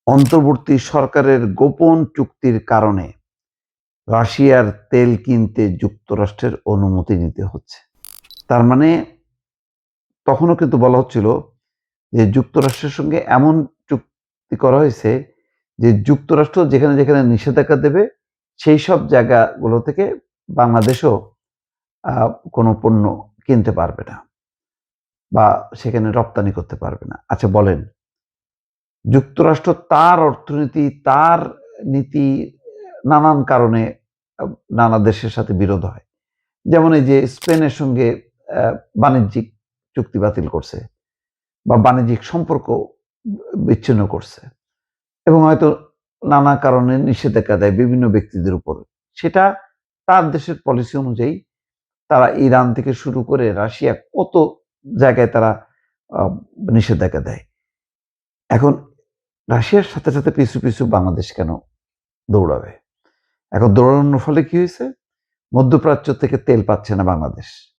অন্তর্বর্তী সরকারের গোপন চুক্তির কারণে রাশিয়ার তেল কিনতে যুক্তরাষ্ট্রের অনুমতি নিতে হচ্ছে। তার মানে তখনও কিন্তু বলা হচ্ছিল যে যুক্তরাষ্ট্রের সঙ্গে এমন চুক্তি করা হয়েছে যে যুক্তরাষ্ট্র যেখানে যেখানে নিষেধাজ্ঞা দেবে সেই সব জায়গাগুলো থেকে বাংলাদেশও কোনো পণ্য কিনতে পারবে না বা সেখানে রপ্তানি করতে পারবে না। আচ্ছা বলেন, যুক্তরাষ্ট্র তার অর্থনীতি, তার নীতি নানান কারণে নানা দেশের সাথে বিরোধ হয়। যেমন এই যে স্পেনের সঙ্গে বাণিজ্যিক চুক্তি বাতিল করছে বা বাণিজ্যিক সম্পর্ক বিচ্ছিন্ন করছে এবং হয়তো নানা কারণে নিষেধাজ্ঞা দেয় বিভিন্ন ব্যক্তিদের উপর। সেটা তার দেশের পলিসি অনুযায়ী তারা ইরান থেকে শুরু করে রাশিয়া কত জায়গায় তারা নিষেধাজ্ঞা দেয়। এখন রাশিয়ার সাথে সাথে পিছু পিছু বাংলাদেশ কেন দৌড়াবে? এখন দৌড়ানোর ফলে কি হয়েছে? মধ্যপ্রাচ্য থেকে তেল পাচ্ছে না বাংলাদেশ।